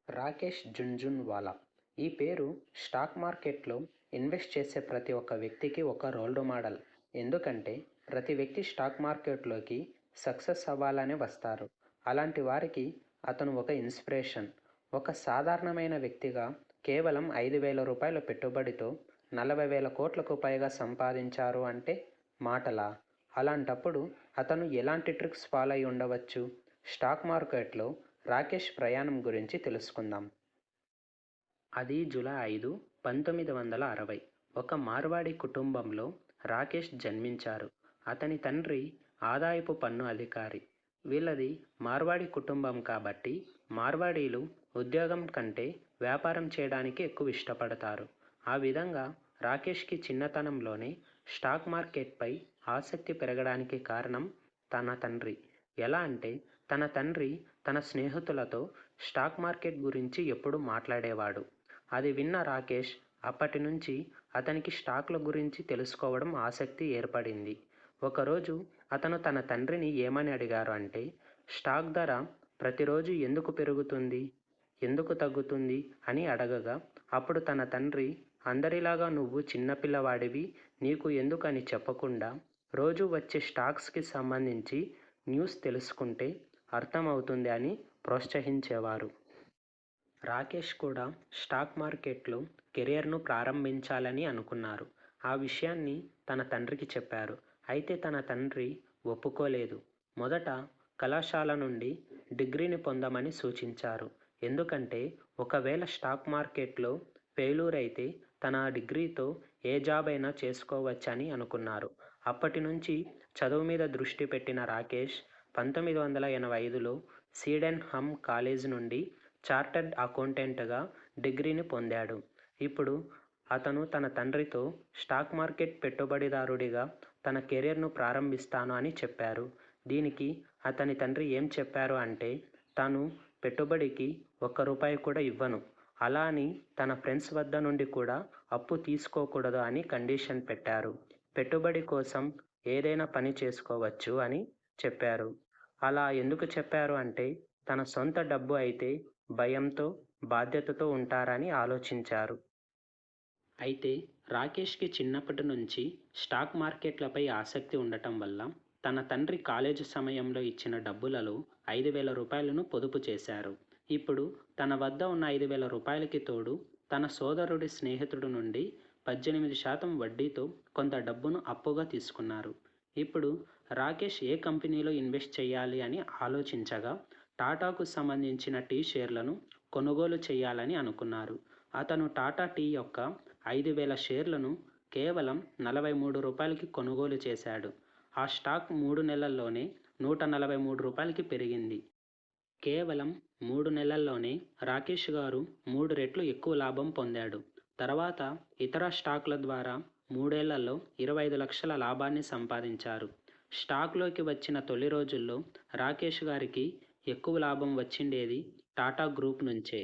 రాకేష్ జుంజున్వాలా. ఈ పేరు స్టాక్ మార్కెట్లో ఇన్వెస్ట్ చేసే ప్రతి ఒక్క వ్యక్తికి ఒక రోల్ మోడల్. ఎందుకంటే ప్రతి వ్యక్తి స్టాక్ మార్కెట్లోకి సక్సెస్ అవ్వాలని వస్తారు. అలాంటి వారికి అతను ఒక ఇన్స్పిరేషన్. ఒక సాధారణమైన వ్యక్తిగా కేవలం 5,000 రూపాయల పెట్టుబడితో 40,000 కోట్లకు పైగా సంపాదించారు అంటే మాటలా? అలాంటప్పుడు అతను ఎలాంటి ట్రిక్స్ ఫాలో అయి ఉండవచ్చు? స్టాక్ మార్కెట్లో రాకేష్ ప్రయాణం గురించి తెలుసుకుందాం. అది జూలై 5, 1960. ఒక మార్వాడి కుటుంబంలో రాకేష్ జన్మించారు. అతని తండ్రి ఆదాయపు పన్ను అధికారి. వీళ్ళది మార్వాడి కుటుంబం కాబట్టి మార్వాడీలు ఉద్యోగం కంటే వ్యాపారం చేయడానికి ఎక్కువ ఇష్టపడతారు. ఆ విధంగా రాకేష్కి చిన్నతనంలోనే స్టాక్ మార్కెట్పై ఆసక్తి పెరగడానికి కారణం తన తండ్రి. ఎలా అంటే తన తండ్రి తన స్నేహితులతో స్టాక్ మార్కెట్ గురించి ఎప్పుడూ మాట్లాడేవాడు. అది విన్న రాకేష్ అప్పటి నుంచి అతనికి స్టాక్ల గురించి తెలుసుకోవడం ఆసక్తి ఏర్పడింది. ఒకరోజు అతను తన తండ్రిని ఏమని అడిగారు అంటే, స్టాక్ ధర ప్రతిరోజు ఎందుకు పెరుగుతుంది, ఎందుకు తగ్గుతుంది అని అడగగా, అప్పుడు తన తండ్రి, అందరిలాగా నువ్వు చిన్నపిల్లవాడివి, నీకు ఎందుకు అని చెప్పకుండా రోజు వచ్చే స్టాక్స్కి సంబంధించి న్యూస్ తెలుసుకుంటే అర్థమవుతుంది అని ప్రోత్సహించేవారు. రాకేష్ కూడా స్టాక్ మార్కెట్లో కెరియర్ను ప్రారంభించాలని అనుకున్నారు. ఆ విషయాన్ని తన తండ్రికి చెప్పారు. అయితే తన తండ్రి ఒప్పుకోలేదు. మొదట కళాశాల నుండి డిగ్రీని పొందమని సూచించారు. ఎందుకంటే ఒకవేళ స్టాక్ మార్కెట్లో ఫెయిల్యూర్ అయితే తన డిగ్రీతో ఏ జాబ్ అయినా చేసుకోవచ్చని అనుకున్నారు. అప్పటి నుంచి చదువు మీద దృష్టి పెట్టిన రాకేష్ 1985లో సీడెన్హమ్ కాలేజ్ నుండి చార్టర్డ్ అకౌంటెంట్గా డిగ్రీని పొందాడు. ఇప్పుడు అతను తన తండ్రితో స్టాక్ మార్కెట్ పెట్టుబడిదారుడిగా తన కెరీర్ను ప్రారంభిస్తాను అని చెప్పారు. దీనికి అతని తండ్రి ఏం చెప్పారు అంటే, తాను పెట్టుబడికి ₹1 కూడా ఇవ్వను, అలా అని తన ఫ్రెండ్స్ వద్ద నుండి కూడా అప్పు తీసుకోకూడదు అని కండిషన్ పెట్టారు. పెట్టుబడి కోసం ఏదైనా పని చేసుకోవచ్చు అని చెప్పారు. అలా ఎందుకు చెప్పారు అంటే తన సొంత డబ్బు అయితే భయంతో, బాధ్యతతో ఉంటారని ఆలోచించారు. అయితే రాకేష్కి చిన్నప్పటి నుంచి స్టాక్ మార్కెట్లపై ఆసక్తి ఉండటం వల్ల తన తండ్రి కాలేజీ సమయంలో ఇచ్చిన డబ్బులలో 5,000 రూపాయలను పొదుపు చేశారు. ఇప్పుడు తన వద్ద ఉన్న 5,000 రూపాయలకి తోడు తన సోదరుడి స్నేహితుడి నుండి 18% వడ్డీతో కొంత డబ్బును అప్పుగా తీసుకున్నారు. ఇప్పుడు రాకేష్ ఏ కంపెనీలో ఇన్వెస్ట్ చేయాలి అని ఆలోచించగా టాటాకు సంబంధించిన టీ షేర్లను కొనుగోలు చేయాలని అనుకున్నారు. అతను టాటా టీ యొక్క 5,000 షేర్లను కేవలం ₹43కి కొనుగోలు చేశాడు. ఆ స్టాక్ 3 నెలల్లోనే ₹143కి పెరిగింది. కేవలం 3 నెలల్లోనే రాకేష్ గారు 3 రెట్లు ఎక్కువ లాభం పొందాడు. తర్వాత ఇతర స్టాక్ల ద్వారా 3 ఏళ్లలో 25 లక్షల లాభాన్ని సంపాదించారు. స్టాక్లోకి వచ్చిన తొలి రోజుల్లో రాకేష్ గారికి ఎక్కువ లాభం వచ్చిండేది టాటా గ్రూప్ నుంచే.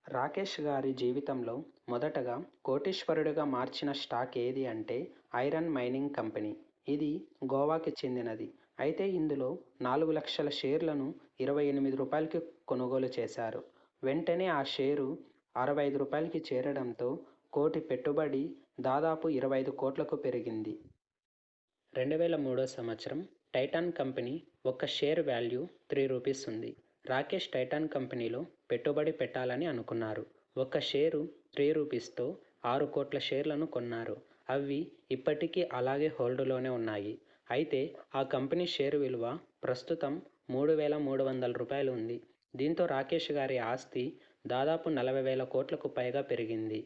రాకేష్ గారి జీవితంలో మొదటగా కోటీశ్వరుడిగా మార్చిన స్టాక్ ఏది అంటే ఐరన్ మైనింగ్ కంపెనీ. ఇది గోవాకి చెందినది. అయితే ఇందులో 4 లక్షల షేర్లను ₹28కి కొనుగోలు చేశారు. వెంటనే ఆ షేరు ₹65కి చేరడంతో కోటి పెట్టుబడి దాదాపు 25 కోట్లకు పెరిగింది. 2003 సంవత్సరం టైటాన్ కంపెనీ ఒక షేర్ వాల్యూ ₹3 ఉంది. రాకేష్ టైటాన్ కంపెనీలో పెట్టుబడి పెట్టాలని అనుకున్నారు. ఒక షేరు ₹3తో 6 కోట్ల షేర్లను కొన్నారు. అవి ఇప్పటికీ అలాగే హోల్డ్లోనే ఉన్నాయి. అయితే ఆ కంపెనీ షేరు విలువ ప్రస్తుతం ₹3,300 ఉంది. దీంతో రాకేష్ గారి ఆస్తి దాదాపు 40,000 కోట్లకు పైగా పెరిగింది.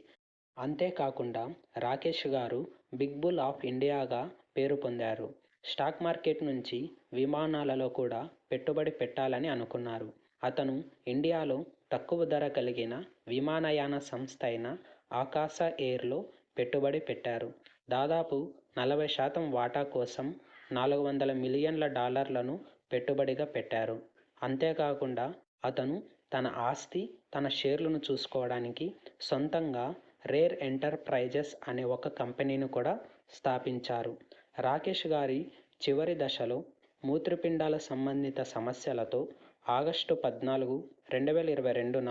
అంతేకాకుండా రాకేష్ గారు బిగ్ బుల్ ఆఫ్ ఇండియాగా పేరు పొందారు. స్టాక్ మార్కెట్ నుంచి విమానాలలో కూడా పెట్టుబడి పెట్టాలని అనుకున్నారు. అతను ఇండియాలో తక్కువ ధర కలిగిన విమానయాన సంస్థ అయిన ఆకాశ ఎయిర్లో పెట్టుబడి పెట్టారు. దాదాపు 40% వాటా కోసం $400 మిలియన్ల పెట్టుబడిగా పెట్టారు. అంతేకాకుండా అతను తన ఆస్తి, తన షేర్లను చూసుకోవడానికి సొంతంగా రేర్ ఎంటర్ప్రైజెస్ అనే ఒక కంపెనీని కూడా స్థాపించారు. రాకేష్ గారి చివరి దశలో మూత్రపిండాల సంబంధిత సమస్యలతో ఆగస్టు 14, 2022న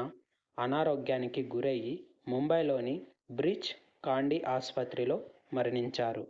అనారోగ్యానికి గురయ్యి ముంబైలోని బ్రీచ్ కాండీ ఆసుపత్రిలో మరణించారు.